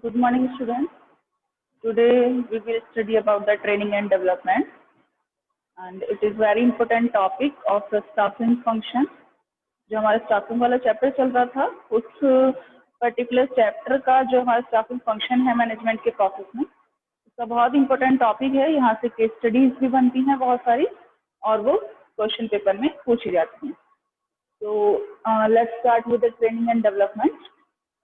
Good morning, students. Today we will study about the training and development, and it is very important topic of the staffing function. जो हमारा staffing वाला chapter चल रहा था, उस particular chapter का जो हमारा स्टाफिंग फंक्शन है मैनेजमेंट के प्रोसेस में, उसका बहुत इंपॉर्टेंट टॉपिक है। यहाँ से केस स्टडीज भी बनती हैं बहुत सारी, और वो क्वेश्चन पेपर में पूछी जाती हैं। तो let's start with the training and development.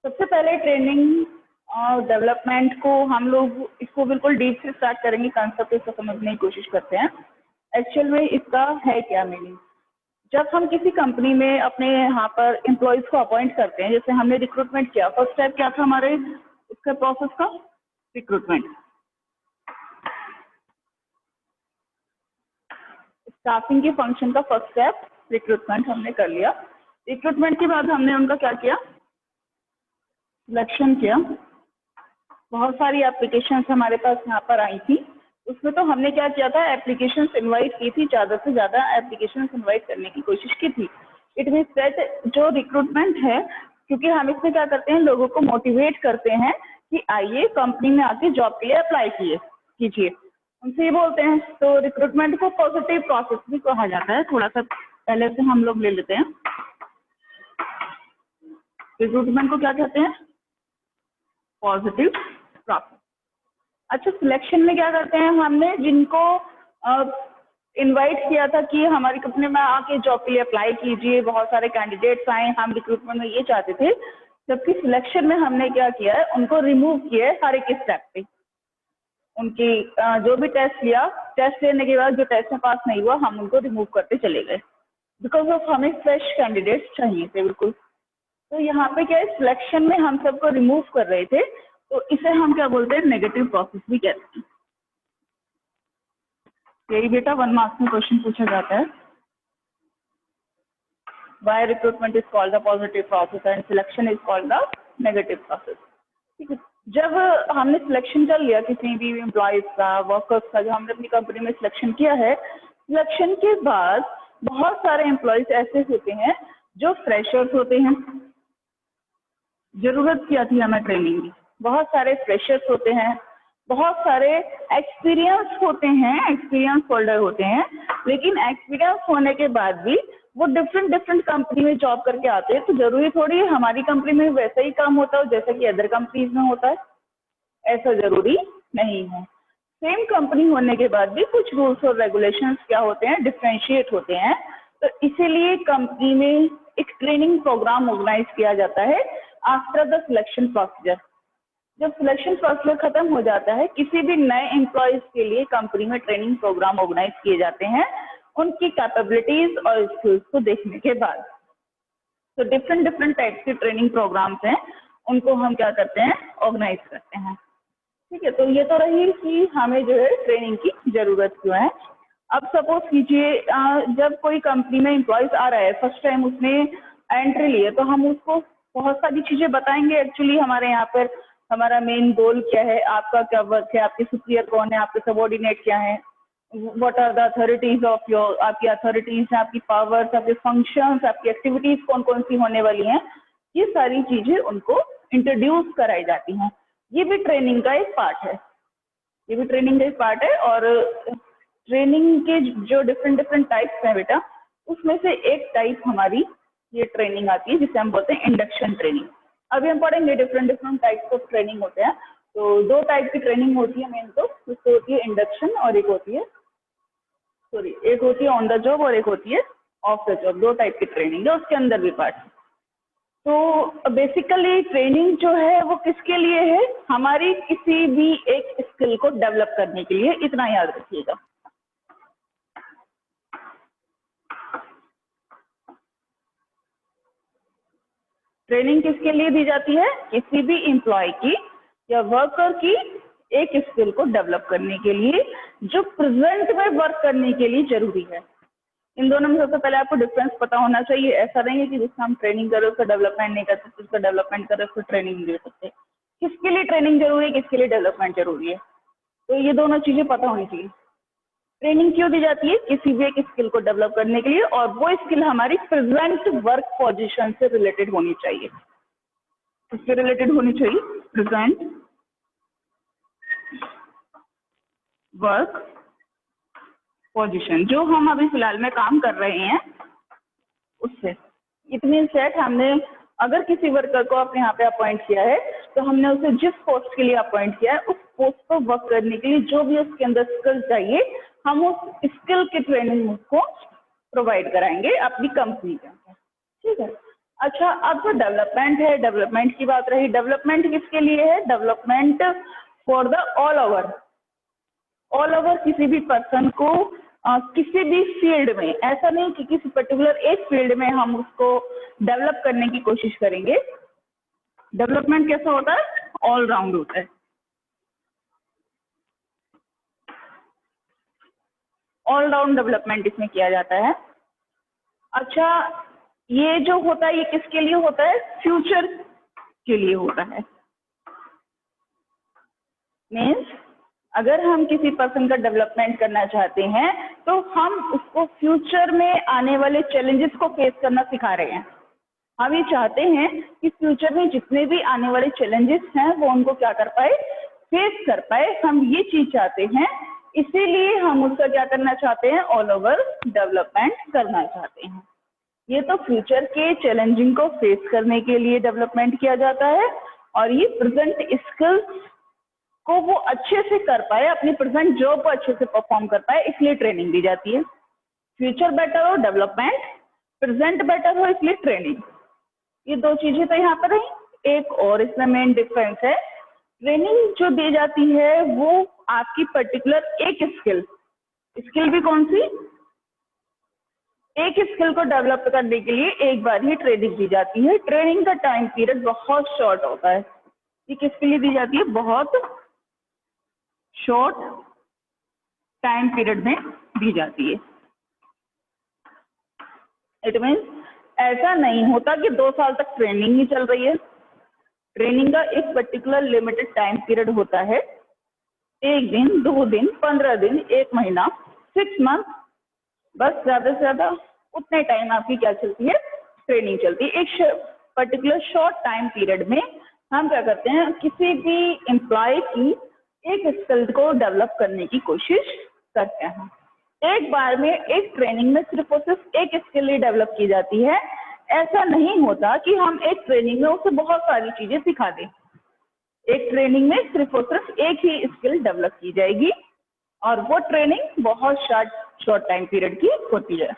सबसे पहले ट्रेनिंग और डेवलपमेंट को हम लोग इसको बिल्कुल डीप से स्टार्ट करेंगे, कंसेप्ट इसको समझने की कोशिश करते हैं। एक्चुअल में इसका है क्या मीनिंग। जब हम किसी कंपनी में अपने यहाँ पर एम्प्लॉयज को अपॉइंट करते हैं, जैसे हमने रिक्रूटमेंट किया, फर्स्ट स्टेप क्या था हमारे इसका प्रोसेस का? रिक्रूटमेंट। स्टाफिंग के फंक्शन का फर्स्ट स्टेप रिक्रूटमेंट हमने कर लिया। रिक्रूटमेंट के बाद हमने उनका क्या किया? सिलेक्शन किया। बहुत सारी एप्लीकेशंस हमारे पास यहाँ पर आई थी, उसमें तो हमने क्या किया था, एप्लीकेशंस इनवाइट की थी, ज़्यादा से ज़्यादा एप्लीकेशंस इनवाइट करने की कोशिश की थी। इट मीन्स दैट जो रिक्रूटमेंट है, क्योंकि हम इसमें क्या करते हैं, लोगों को मोटिवेट करते हैं कि आइए कंपनी में आके जॉब के लिए अप्लाई कीजिए, उनसे ये बोलते हैं। तो रिक्रूटमेंट को पॉजिटिव प्रोसेस भी कहा जाता है। थोड़ा सा पहले से हम लोग ले लेते हैं। रिक्रूटमेंट को क्या कहते हैं? Positive process. अच्छा, सिलेक्शन में क्या करते हैं, हमने जिनको इनवाइट किया था कि हमारी कंपनी में आके जॉब के लिए अप्लाई कीजिए, बहुत सारे कैंडिडेट्स आए, हम रिक्रूटमेंट में ये चाहते थे, जबकि सिलेक्शन में हमने क्या किया है, उनको रिमूव किया है हर एक स्टेप पे। उनकी जो भी टेस्ट लिया, टेस्ट लेने के बाद जो टेस्ट में पास नहीं हुआ, हम उनको रिमूव करते चले गए, बिकॉज ऑफ हमें फ्रेश कैंडिडेट्स चाहिए थे बिल्कुल। तो यहाँ पे क्या है, सिलेक्शन में हम सबको रिमूव कर रहे थे, तो इसे हम क्या बोलते हैं, नेगेटिव प्रोसेस भी कहते हैं। यही बेटा 1 मार्क्स में क्वेश्चन पूछा जाता है। Why recruitment is called the positive process and selection is called the negative process. ठीक है, जब हमने सिलेक्शन कर लिया किसी भी एम्प्लॉयज का, वर्कर्स का, जो हमने अपनी कंपनी में सिलेक्शन किया है, सिलेक्शन के बाद बहुत सारे एम्प्लॉयज ऐसे होते हैं जो फ्रेशर्स होते हैं। जरूरत क्या थी हमें ट्रेनिंग की? बहुत सारे फ्रेशर्स होते हैं, बहुत सारे एक्सपीरियंस होते हैं, एक्सपीरियंस होल्डर होते हैं, लेकिन एक्सपीरियंस होने के बाद भी वो डिफरेंट कंपनी में जॉब करके आते हैं। तो जरूरी थोड़ी है हमारी कंपनी में वैसा ही काम होता है जैसा कि अदर कंपनीज में होता है, ऐसा जरूरी नहीं है। सेम कंपनी होने के बाद भी कुछ रूल्स और रेगुलेशंस क्या होते हैं, डिफरेंशिएट होते हैं। तो इसीलिए कंपनी में एक ट्रेनिंग प्रोग्राम ऑर्गेनाइज किया जाता है आफ्टर द सिलेक्शन प्रोसीजर। जब सिलेक्शन प्रोसीजर खत्म हो जाता है, किसी भी नए एम्प्लॉयज के लिए कंपनी में ट्रेनिंग प्रोग्राम ऑर्गेनाइज किए जाते हैं, उनकी कैपेबिलिटीज और स्किल्स को देखने के बाद। तो डिफरेंट टाइप्स के ट्रेनिंग प्रोग्राम्स हैं, उनको हम क्या करते हैं, ऑर्गेनाइज करते हैं। ठीक है, तो ये तो रही कि हमें जो है ट्रेनिंग की जरूरत क्यों है। अब सपोज कीजिए जब कोई कंपनी में एम्प्लॉयज आ रहा है, फर्स्ट टाइम उसने एंट्री ली है, तो हम उसको बहुत सारी चीजें बताएंगे। एक्चुअली हमारे यहाँ पर हमारा मेन गोल क्या है, आपका क्या वर्क है, आपके सुपीरियर कौन है, आपके सबॉर्डिनेट क्या है, what are the authorities of your, आपकी अथॉरिटीज, आपकी पावर्स, आपके फंक्शंस, आपकी एक्टिविटीज कौन कौन सी होने वाली हैं, ये सारी चीजें उनको इंट्रोड्यूस कराई जाती हैं। ये भी ट्रेनिंग का एक पार्ट है, ये भी ट्रेनिंग का एक पार्ट है। और ट्रेनिंग के जो डिफरेंट टाइप्स हैं बेटा, उसमें से एक टाइप हमारी ये ट्रेनिंग आती है जिसे हम बोलते हैं इंडक्शन ट्रेनिंग। अभी हम पढ़ेंगे डिफरेंट टाइप्स ऑफ ट्रेनिंग होते हैं। तो 2 टाइप की ट्रेनिंग होती है मेन, तो उसको होती है इंडक्शन और एक होती है ऑन द जॉब और एक होती है ऑफ द जॉब। 2 टाइप की ट्रेनिंग है, उसके अंदर भी पार्ट। तो बेसिकली ट्रेनिंग जो है वो किसके लिए है? हमारी किसी भी एक स्किल को डेवलप करने के लिए, इतना याद रखिएगा। ट्रेनिंग किसके लिए दी जाती है? किसी भी एम्प्लॉय की या वर्कर की एक स्किल को डेवलप करने के लिए, जो प्रेजेंट में वर्क करने के लिए जरूरी है। इन दोनों में सबसे पहले आपको डिफरेंस पता होना चाहिए। ऐसा नहीं है कि जिसका हम ट्रेनिंग कर रहे हैं उसका डेवलपमेंट नहीं कर सकते, जिसका डेवलपमेंट कर रहे हैं उसको ट्रेनिंग नहीं दे सकते। किसके लिए ट्रेनिंग जरूरी है, किसके लिए डेवलपमेंट जरूरी है, तो ये दोनों चीजें पता होनी चाहिए। ट्रेनिंग क्यों दी जाती है? किसी भी एक स्किल को डेवलप करने के लिए, और वो स्किल हमारी प्रेजेंट वर्क पोजीशन से रिलेटेड होनी चाहिए। किससे रिलेटेड होनी चाहिए? प्रेजेंट वर्क पोजीशन, जो हम अभी फिलहाल में काम कर रहे हैं उससे। इट मीन्स दैट हमने अगर किसी वर्कर को अपने यहाँ पे अपॉइंट किया है तो हमने उसे जिस पोस्ट के लिए अपॉइंट किया है उस पोस्ट पर वर्क करने के लिए जो भी उसके अंदर स्किल चाहिए हम उस स्किल की ट्रेनिंग उसको प्रोवाइड कराएंगे अपनी कंपनी के अंदर, ठीक है। अच्छा, अब जो डेवलपमेंट है, डेवलपमेंट की बात रही, डेवलपमेंट किसके लिए है? Development for the all over किसी भी पर्सन को किसी भी फील्ड में, ऐसा नहीं कि किसी पर्टिकुलर एक फील्ड में हम उसको डेवलप करने की कोशिश करेंगे। डेवलपमेंट कैसा होता है? ऑल राउंड होता है। ऑल राउंड डेवलपमेंट इसमें किया जाता है। अच्छा, ये जो होता है ये किसके लिए होता है? फ्यूचर के लिए होता है। मीन्स अगर हम किसी पर्सन का डेवलपमेंट करना चाहते हैं तो हम उसको फ्यूचर में आने वाले चैलेंजेस को फेस करना सिखा रहे हैं। हम ये चाहते हैं कि फ्यूचर में जितने भी आने वाले चैलेंजेस हैं वो उनको क्या कर पाए? फेस कर पाए। हम ये चीज चाहते हैं, इसीलिए हम उसका क्या करना चाहते हैं? ऑल ओवर डेवलपमेंट करना चाहते हैं। ये तो फ्यूचर के चैलेंजिंग को फेस करने के लिए डेवलपमेंट किया जाता है और ये प्रेजेंट स्किल्स को वो अच्छे से कर पाए, अपनी प्रेजेंट जॉब को अच्छे से परफॉर्म कर पाए, इसलिए ट्रेनिंग दी जाती है। फ्यूचर बेटर हो डेवलपमेंट, प्रेजेंट बेटर हो इसलिए ट्रेनिंग। ये दो चीजें तो यहाँ पर रही। एक और इसमें मेन डिफरेंस है, ट्रेनिंग जो दी जाती है वो आपकी पर्टिकुलर एक स्किल भी कौन सी? एक स्किल को डेवलप करने के लिए एक बार ही ट्रेनिंग दी जाती है। ट्रेनिंग का टाइम पीरियड बहुत शॉर्ट होता है। ये किसके लिए दी जाती है? बहुत शॉर्ट टाइम पीरियड में दी जाती है। इट मीन्स ऐसा नहीं होता कि 2 साल तक ट्रेनिंग ही चल रही है। ट्रेनिंग का एक पर्टिकुलर लिमिटेड टाइम पीरियड होता है, 1 दिन, 2 दिन, 15 दिन, 1 महीना, 6 मंथ, बस ज्यादा से ज्यादा उतने टाइम आपकी क्या चलती है? ट्रेनिंग चलती है। एक पर्टिकुलर शॉर्ट टाइम पीरियड में हम क्या करते हैं? किसी भी एम्प्लॉय की एक स्किल को डेवलप करने की कोशिश करते हैं। एक बार में एक ट्रेनिंग में सिर्फ और सिर्फ एक स्किल ही डेवलप की जाती है। ऐसा नहीं होता कि हम एक ट्रेनिंग में उसे बहुत सारी चीजें सिखा दें। एक ट्रेनिंग में सिर्फ और सिर्फ एक ही स्किल डेवलप की जाएगी और वो ट्रेनिंग बहुत शॉर्ट टाइम पीरियड की होती है।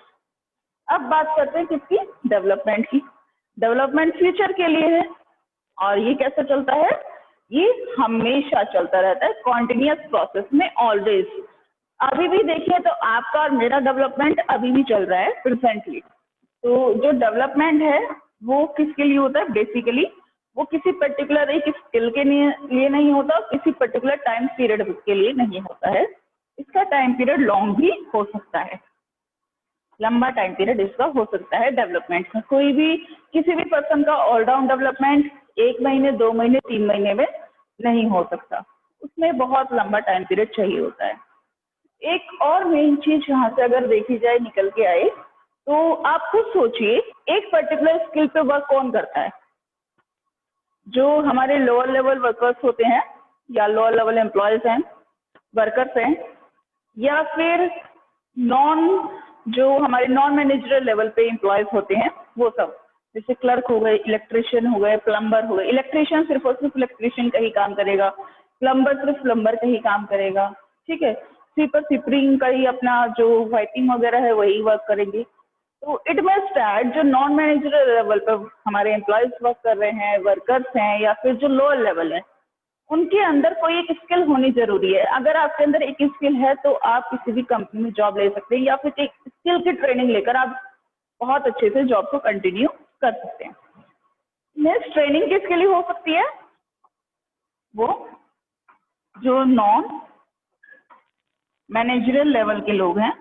अब बात करते हैं किसकी? डेवलपमेंट की। डेवलपमेंट फ्यूचर के लिए है और ये कैसे चलता है? ये हमेशा चलता रहता है, कॉन्टिन्यूअस प्रोसेस में, ऑलवेज। अभी भी देखिए तो आपका और मेरा डेवलपमेंट अभी भी चल रहा है प्रेजेंटली। तो जो डेवलपमेंट है वो किसके लिए होता है? बेसिकली वो किसी पर्टिकुलर एक स्किल के लिए नहीं होता, किसी पर्टिकुलर टाइम पीरियड के लिए नहीं होता है। इसका टाइम पीरियड लॉन्ग भी हो सकता है, लंबा टाइम पीरियड इसका हो सकता है डेवलपमेंट का। कोई भी किसी भी पर्सन का ऑलराउंड डेवलपमेंट 1 महीने, 2 महीने, 3 महीने में नहीं हो सकता, उसमें बहुत लंबा टाइम पीरियड चाहिए होता है। एक और मेन चीज यहाँ से अगर देखी जाए निकल के आए तो आप खुद सोचिए, एक पर्टिकुलर स्किल पे वर्क कौन करता है? जो हमारे लोअर लेवल वर्कर्स होते हैं या लोअर लेवल एम्प्लॉयज हैं, वर्कर्स हैं, या फिर जो हमारे नॉन मैनेजरल लेवल पे एम्प्लॉयज होते हैं वो सब, जैसे क्लर्क हो गए, इलेक्ट्रिशियन हो गए, प्लम्बर हो गए। इलेक्ट्रिशियन सिर्फ और सिर्फ इलेक्ट्रिशियन का ही काम करेगा, प्लम्बर सिर्फ प्लम्बर का ही काम करेगा, ठीक है। स्वीपर स्वीपरिंग का ही अपना जो वाइपिंग वगैरह है वही वर्क करेंगे। तो इट मस्ट दैट जो नॉन मैनेजरल लेवल पर हमारे एम्प्लॉयज वर्क कर रहे हैं, वर्कर्स हैं, या फिर जो लोअर लेवल है, उनके अंदर कोई एक स्किल होनी जरूरी है। अगर आपके अंदर एक स्किल है तो आप किसी भी कंपनी में जॉब ले सकते हैं, या फिर एक स्किल की ट्रेनिंग लेकर आप बहुत अच्छे से जॉब को कंटिन्यू कर सकते हैं। नेक्स्ट ट्रेनिंग किसके लिए हो सकती है? वो जो नॉन मैनेजरल लेवल के लोग हैं,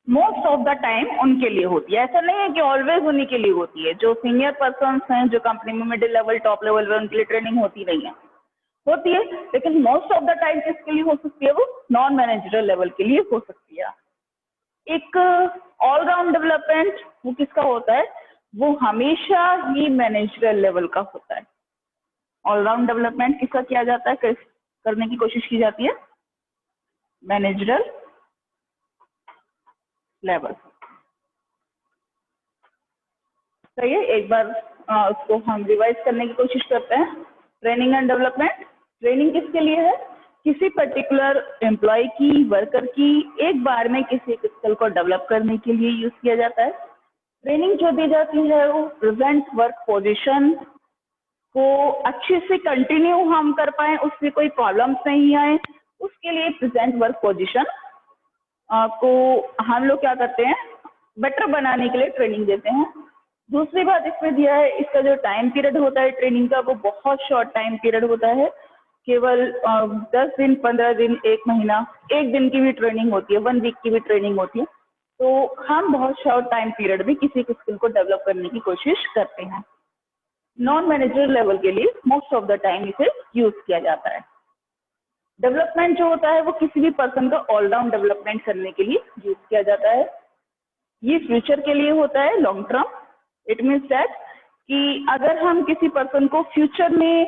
मोस्ट ऑफ द टाइम उनके लिए होती है। ऐसा नहीं है कि ऑलवेज उन्हीं के लिए होती है। जो सीनियर पर्सन हैं, जो कंपनी में मिडिल लेवल, टॉप लेवल पे, उनके लिए ट्रेनिंग होती नहीं है, होती है, लेकिन मोस्ट ऑफ द टाइम किसके लिए हो सकती है? वो नॉन मैनेजरल लेवल के लिए हो सकती है। एक ऑलराउंड डेवलपमेंट वो किसका होता है? वो हमेशा ही मैनेजरल लेवल का होता है। ऑलराउंड डेवलपमेंट किसका किया जाता है, करने की कोशिश की जाती है? Managerial level. सही है, एक बार उसको हम रिवाइज करने की कोशिश करते हैं। ट्रेनिंग एंड डेवलपमेंट, ट्रेनिंग किसके लिए है? किसी पर्टिकुलर एम्प्लॉय की, वर्कर की एक बार में किसी स्किल को डेवलप करने के लिए यूज किया जाता है। ट्रेनिंग जो दी जाती है वो प्रेजेंट वर्क पोजीशन को अच्छे से कंटिन्यू हम कर पाए, उससे कोई प्रॉब्लम्स नहीं आए, उसके लिए प्रेजेंट वर्क पोजीशन को हम लोग क्या करते हैं, बेटर बनाने के लिए ट्रेनिंग देते हैं। दूसरी बात इसमें दिया है, इसका जो टाइम पीरियड होता है ट्रेनिंग का वो बहुत शॉर्ट टाइम पीरियड होता है, केवल 10 दिन, 15 दिन, 1 महीना, 1 दिन की भी ट्रेनिंग होती है, 1 वीक की भी ट्रेनिंग होती है। तो हम बहुत शॉर्ट टाइम पीरियड में किसी स्किल को डेवलप करने की कोशिश करते हैं। नॉन मैनेजर लेवल के लिए मोस्ट ऑफ द टाइम इसे यूज किया जाता है। डेवलपमेंट जो होता है वो किसी भी पर्सन का ऑलराउंड डेवलपमेंट करने के लिए यूज किया जाता है। ये फ्यूचर के लिए होता है, long term. It means that कि अगर हम किसी पर्सन को फ्यूचर में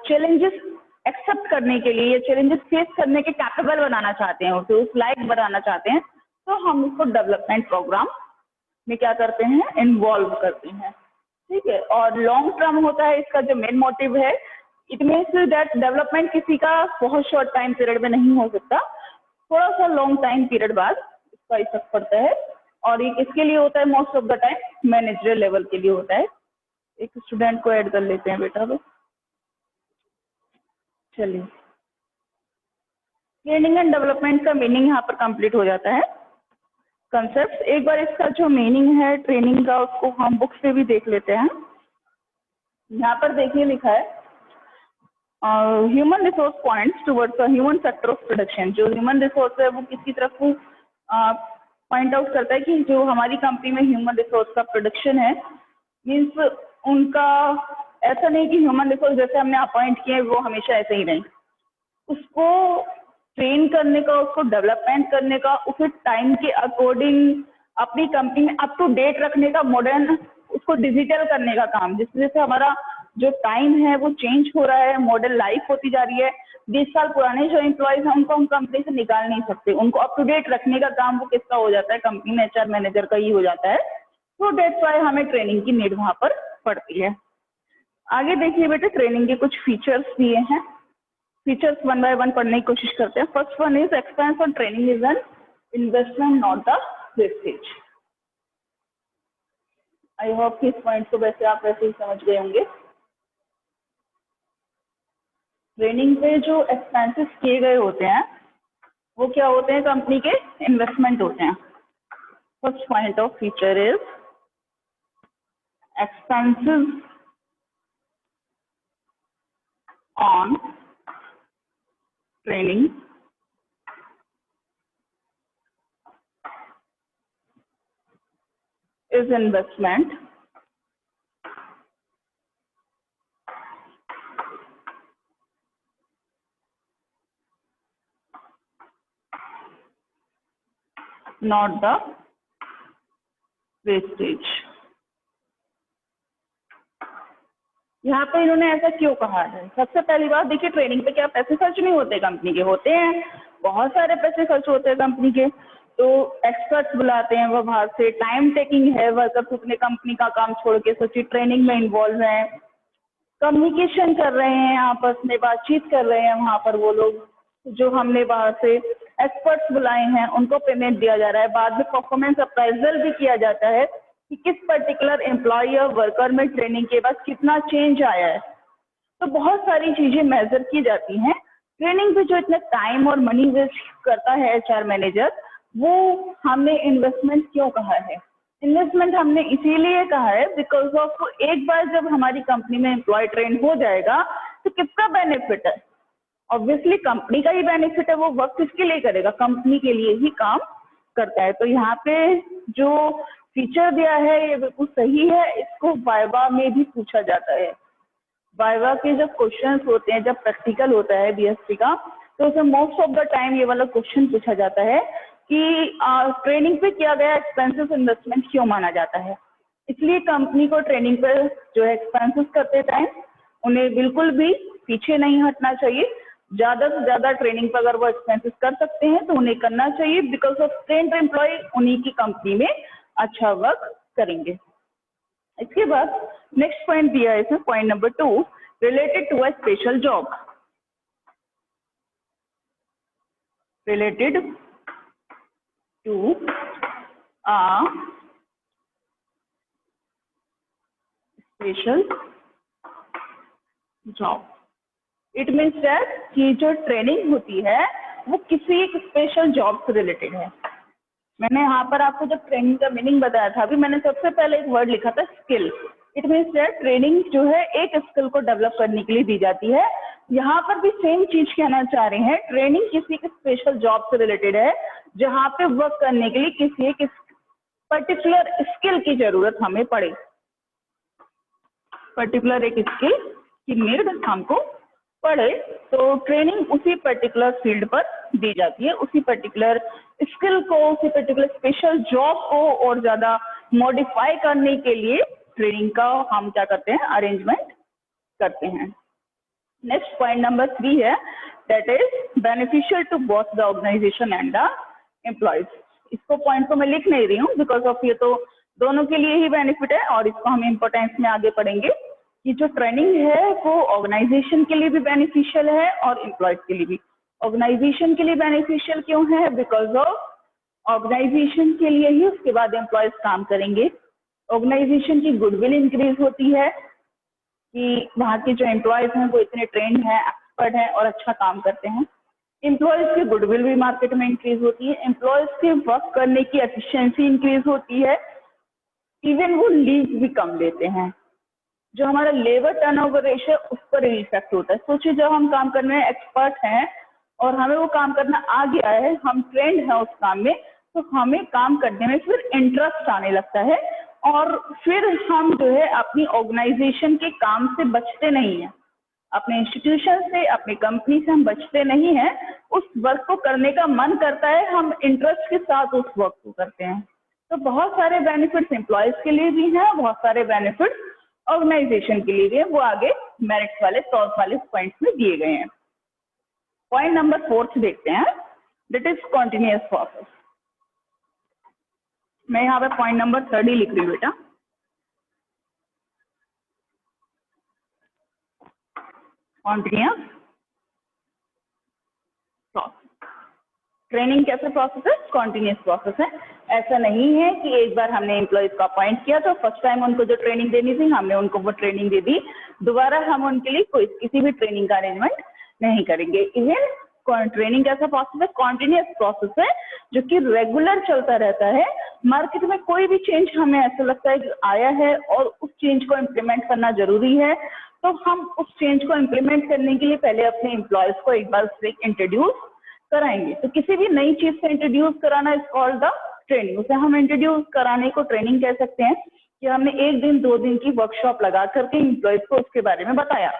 चैलेंजेस एक्सेप्ट करने के लिए या चैलेंजेस फेस करने के कैपेबल बनाना चाहते हैं, उसे उस लायक बनाना चाहते हैं, तो हम उसको डेवलपमेंट प्रोग्राम में क्या करते हैं, इन्वॉल्व करते हैं। ठीक है, और लॉन्ग टर्म होता है इसका जो मेन मोटिव है। इट मीन्स दैट डेवलपमेंट किसी का बहुत शॉर्ट टाइम पीरियड में नहीं हो सकता, थोड़ा सा लॉन्ग टाइम पीरियड बाद इसका इफेक्ट पड़ता है, और ये किसके लिए होता है? Most of the time manager level के लिए होता है। एक स्टूडेंट को ऐड कर लेते हैं बेटा बस। चलिए, ट्रेनिंग एंड डेवलपमेंट का मीनिंग यहाँ पर कंप्लीट हो जाता है। कंसेप्ट, एक बार इसका जो मीनिंग है ट्रेनिंग का उसको हम बुक से भी देख लेते हैं। यहाँ पर देखिए लिखा है human resource points towards the human sector of production. जो ह्यूमन रिसोर्स है वो किसकी तरफ को पॉइंट आउट करता है कि जो हमारी कंपनी में ह्यूमन रिसोर्स का प्रोडक्शन है, मीन्स उनका ऐसा नहीं कि ह्यूमन रिसोर्स जैसे हमने अपॉइंट किए वो हमेशा ऐसे ही रहें, उसको ट्रेन करने का, उसको डेवलपमेंट करने का, उसे टाइम के अकॉर्डिंग अपनी कंपनी में अप टू डेट रखने का, मॉडर्न उसको डिजिटल करने का काम। जिस वजह से हमारा जो टाइम है वो चेंज हो रहा है, मॉडर्न लाइफ होती जा रही है। 20 साल पुराने जो एम्प्लॉयज हैं उनको हम कंपनी से निकाल नहीं सकते, उनको अप टू डेट रखने का काम वो किसका हो जाता है? कंपनी में HR मैनेजर का ही हो जाता है। तो डेट्स वाई हमें ट्रेनिंग की नीड वहाँ पर पड़ती है। आगे देखिए बेटे, ट्रेनिंग के कुछ फीचर्स दिए हैं। फीचर्स 1 बाय 1 पढ़ने की कोशिश करते हैं। First one is expense on training is an investment not the wastage. I hope कि इस पॉइंट को वैसे आप वैसे ही समझ गए होंगे। ट्रेनिंग पे जो एक्सपेंसेस किए गए होते हैं वो क्या होते हैं? कंपनी के इन्वेस्टमेंट होते हैं। First point of feature is expenses on training is investment not the wastage। यहाँ पे इन्होंने ऐसा क्यों कहा है? सबसे पहली बात देखिए, ट्रेनिंग पे क्या पैसे खर्च नहीं होते कंपनी के? होते हैं, बहुत सारे पैसे खर्च होते हैं कंपनी के। तो एक्सपर्ट्स बुलाते हैं वो बाहर से, टाइम टेकिंग है, वर्कर्स अपने कंपनी का काम छोड़ के सोचिए ट्रेनिंग में इन्वॉल्व हैं, कम्युनिकेशन कर रहे हैं, आपस में बातचीत कर रहे हैं। वहाँ पर वो लोग जो हमने बाहर से एक्सपर्ट्स बुलाए हैं उनको पेमेंट दिया जा रहा है। बाद में परफॉर्मेंस अप्राइजल भी किया जाता है कि किस पर्टिकुलर एम्प्लॉय और वर्कर में ट्रेनिंग के बाद कितना चेंज आया है। तो बहुत सारी चीजें मेजर की जाती हैं। ट्रेनिंग पे जो इतना टाइम और मनी वेस्ट करता है HR मैनेजर, वो हमने इन्वेस्टमेंट क्यों कहा है? इन्वेस्टमेंट हमने इसीलिए कहा है बिकॉज ऑफ एक बार जब हमारी कंपनी में एम्प्लॉय ट्रेन हो जाएगा तो किसका बेनिफिट है? ऑब्वियसली कंपनी का ही बेनिफिट है। वो वर्क किसके लिए करेगा? कंपनी के लिए ही काम करता है। तो यहाँ पे जो फीचर दिया है ये बिल्कुल सही है। इसको वाइवा में भी पूछा जाता है। वाइवा के जब क्वेश्चंस होते हैं, जब प्रैक्टिकल होता है BSc का, तो उसमें मोस्ट ऑफ द टाइम ये वाला क्वेश्चन पूछा जाता है कि ट्रेनिंग पे किया गया एक्सपेंसेस इन्वेस्टमेंट क्यों माना जाता है। इसलिए कंपनी को ट्रेनिंग पर जो एक्सपेंसेस करते टाइम उन्हें बिल्कुल भी पीछे नहीं हटना चाहिए, ज्यादा से ज्यादा ट्रेनिंग पर अगर वो एक्सपेंसेस कर सकते हैं तो उन्हें करना चाहिए, बिकॉज ऑफ ट्रेंड एम्प्लॉय उन्हीं की कंपनी में अच्छा वर्क करेंगे। इसके बाद नेक्स्ट पॉइंट दिया है इसमें, point number 2, related to a special job. Related to a special job. It means that कि जो ट्रेनिंग होती है वो किसी एक स्पेशल जॉब से रिलेटेड है। मैंने यहाँ पर आपको जब ट्रेनिंग का मीनिंग बताया था, अभी मैंने सबसे पहले एक वर्ड लिखा था skill. It means that training जो है एक स्किल को डेवलप करने के लिए दी जाती है। यहाँ पर भी सेम चीज कहना चाह रहे हैं, ट्रेनिंग किसी एक स्पेशल जॉब से रिलेटेड है जहाँ पे वर्क करने के लिए किसी एक पर्टिकुलर स्किल की जरूरत हमें पड़े। पर्टिकुलर एक स्किल की नीड हमको पड़े तो ट्रेनिंग उसी पर्टिकुलर फील्ड पर दी जाती है, उसी पर्टिकुलर स्किल को, उसी पर्टिकुलर स्पेशल जॉब को और ज्यादा मॉडिफाई करने के लिए ट्रेनिंग का हम क्या करते हैं, अरेंजमेंट करते हैं। नेक्स्ट पॉइंट नंबर 3 है, that is beneficial to both the organisation and the employees. इसको पॉइंट को मैं लिख नहीं रही हूँ बिकॉज ऑफ ये तो दोनों के लिए ही बेनिफिट है और इसको हम इम्पोर्टेंस में आगे पढ़ेंगे कि जो ट्रेनिंग है वो ऑर्गेनाइजेशन के लिए भी बेनिफिशियल है और एम्प्लॉयज के लिए भी। ऑर्गेनाइजेशन के लिए बेनिफिशियल क्यों है? बिकॉज ऑफ ऑर्गेनाइजेशन के लिए ही उसके बाद एम्प्लॉयज काम करेंगे। ऑर्गेनाइजेशन की गुडविल इंक्रीज होती है कि वहाँ के जो एम्प्लॉयज हैं वो इतने ट्रेंड हैं, एक्सपर्ट हैं और अच्छा काम करते हैं। एम्प्लॉयज की गुडविल भी मार्केट में इंक्रीज होती है, एम्प्लॉयज के वर्क करने की एफिशिएंसी इंक्रीज होती है, इवन वो लीव भी कम लेते हैं। जो हमारा लेबर टर्नओवर रेशियो उस पर इफेक्ट होता है। सोचिए जब हम काम करने में एक्सपर्ट हैं और हमें वो काम करना आ गया है, हम ट्रेंड हैं उस काम में, तो हमें काम करने में फिर इंटरेस्ट आने लगता है और फिर हम जो है अपनी ऑर्गेनाइजेशन के काम से बचते नहीं हैं, अपने इंस्टीट्यूशन से, अपनी कंपनी से हम बचते नहीं हैं। उस वर्क को करने का मन करता है, हम इंटरेस्ट के साथ उस वर्क को करते हैं। तो बहुत सारे बेनिफिट्स एम्प्लॉयज के लिए भी हैं, बहुत सारे बेनिफिट्स ऑर्गेनाइजेशन के लिए भी है, वो आगे मेरिट्स वाले, टॉप वाले पॉइंट्स में दिए गए हैं। पॉइंट नंबर 4 देखते हैं, दैट इज कॉन्टिन्यूअस प्रोसेस। मैं यहाँ पे पॉइंट नंबर 3 लिख रही हूँ बेटा। Continuous process. ट्रेनिंग कैसे प्रोसेस है? कॉन्टिन्यूअस प्रोसेस है। ऐसा नहीं है कि एक बार हमने एम्प्लॉयज को अपॉइंट किया तो फर्स्ट टाइम उनको जो ट्रेनिंग देनी थी हमने उनको वो ट्रेनिंग दे दी, दोबारा हम उनके लिए कोई किसी भी ट्रेनिंग का अरेंजमेंट नहीं करेंगे। इवन ट्रेनिंग कैसा प्रोसेस है? कॉन्टिन्यूअस प्रोसेस है जो कि रेगुलर चलता रहता है। मार्केट में कोई भी चेंज हमें ऐसा लगता है कि आया है और उस चेंज को इम्प्लीमेंट करना जरूरी है, तो हम उस चेंज को इम्प्लीमेंट करने के लिए पहले अपने एम्प्लॉयज को एक बार उससे इंट्रोड्यूस कराएंगे। तो किसी भी नई चीज से इंट्रोड्यूस कराना इज कॉल्ड द ट्रेनिंग। उसे हम इंट्रोड्यूस कराने को ट्रेनिंग कह सकते हैं कि हमने 1 दिन 2 दिन की वर्कशॉप लगा करके एम्प्लॉयज को उसके बारे में बताया।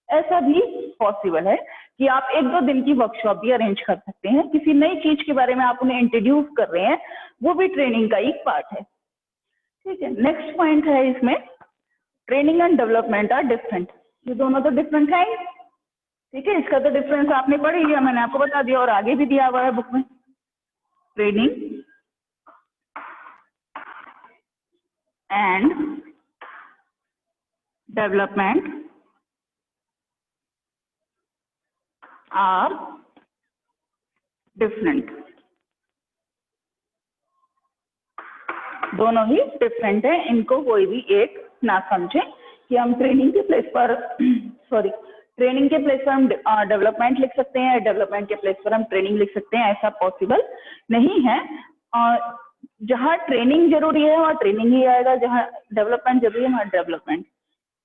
ऐसा भी पॉसिबल है कि आप 1-2 दिन की वर्कशॉप भी अरेंज कर सकते हैं। किसी नई चीज के बारे में आप उन्हें इंट्रोड्यूस कर रहे हैं, वो भी ट्रेनिंग का एक पार्ट है। ठीक है, नेक्स्ट पॉइंट है इसमें, training and development are different. ये दोनों तो डिफरेंट है। ठीक है, इसका तो डिफरेंस आपने पढ़ ही लिया, मैंने आपको बता दिया और आगे भी दिया हुआ है बुक में। Training and development are different. दोनों ही डिफरेंट है, इनको कोई भी एक ना समझे कि हम ट्रेनिंग के प्लेस पर ट्रेनिंग के प्लेस पर हम डेवलपमेंट लिख सकते हैं, डेवलपमेंट के प्लेस पर हम ट्रेनिंग लिख सकते हैं, ऐसा पॉसिबल नहीं है। और जहाँ ट्रेनिंग जरूरी है वहाँ ट्रेनिंग ही आएगा, जहाँ डेवलपमेंट जरूरी है वहाँ डेवलपमेंट।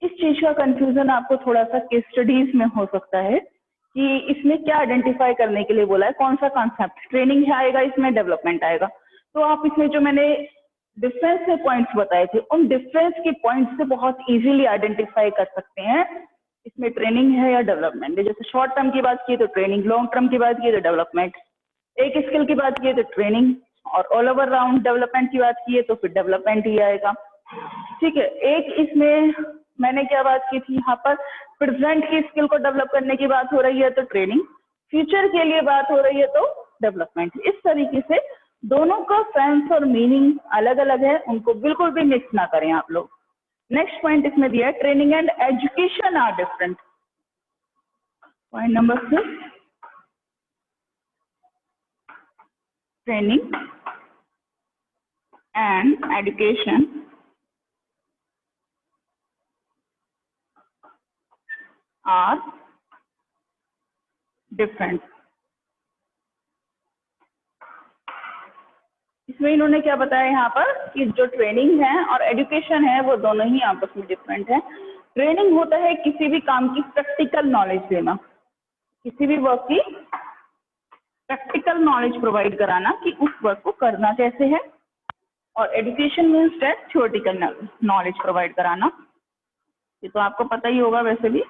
इस चीज का कंफ्यूजन आपको थोड़ा सा केस स्टडीज में हो सकता है कि इसमें क्या आइडेंटिफाई करने के लिए बोला है, कौन सा कॉन्सेप्ट, ट्रेनिंग आएगा इसमें, डेवलपमेंट आएगा। तो आप इसमें जो मैंने डिफरेंस के पॉइंट्स बताए थे, उन डिफरेंस के पॉइंट्स से बहुत इजीली आइडेंटिफाई कर सकते हैं इसमें ट्रेनिंग है या डेवलपमेंट है। जैसे शॉर्ट टर्म की बात की तो ट्रेनिंग, लॉन्ग टर्म की बात की तो डेवलपमेंट, एक स्किल की बात की तो ट्रेनिंग, और ऑल ओवर राउंड डेवलपमेंट की बात की है तो फिर डेवलपमेंट ही आएगा। ठीक है, एक इसमें मैंने क्या बात की थी यहाँ पर, प्रेजेंट की स्किल को डेवलप करने की बात हो रही है तो ट्रेनिंग, फ्यूचर के लिए बात हो रही है तो डेवलपमेंट। इस तरीके से दोनों का सेंस और मीनिंग अलग अलग है, उनको बिल्कुल भी मिक्स ना करें आप लोग। नेक्स्ट पॉइंट इसमें दिया है, training and education are different. Point number 6, training and education are different. इसमें इन्होंने क्या बताया यहाँ पर कि जो ट्रेनिंग है और एजुकेशन है वो दोनों ही आपस में डिफरेंट है। ट्रेनिंग होता है किसी भी काम की प्रैक्टिकल नॉलेज देना, किसी भी वर्क की प्रैक्टिकल नॉलेज प्रोवाइड कराना कि उस वर्क को करना कैसे है, और education means that theoretical knowledge provide कराना। ये तो आपको पता ही होगा वैसे भी,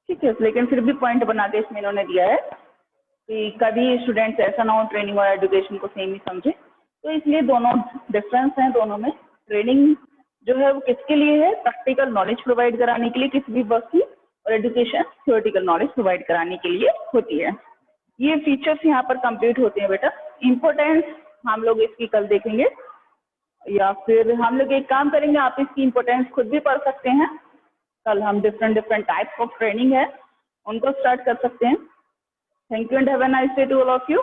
ठीक है। लेकिन फिर भी पॉइंट बना के इसमें इन्होंने दिया है कि कभी स्टूडेंट्स ऐसा ना हो ट्रेनिंग और एजुकेशन को सेम ही समझे, तो इसलिए दोनों डिफरेंस हैं दोनों में। ट्रेनिंग जो है वो किसके लिए है, प्रैक्टिकल नॉलेज प्रोवाइड कराने के लिए किसी भी वर्क की, और एजुकेशन थ्योरेटिकल नॉलेज प्रोवाइड कराने के लिए होती है। ये फीचर्स यहाँ पर कंप्लीट होते हैं बेटा। इम्पोर्टेंस हम लोग इसकी कल देखेंगे, या फिर हम लोग एक काम करेंगे, आप इसकी इम्पोर्टेंस खुद भी पढ़ सकते हैं। कल हम डिफरेंट टाइप्स ऑफ ट्रेनिंग है उनको स्टार्ट कर सकते हैं। Thank you and have a nice day to all of you.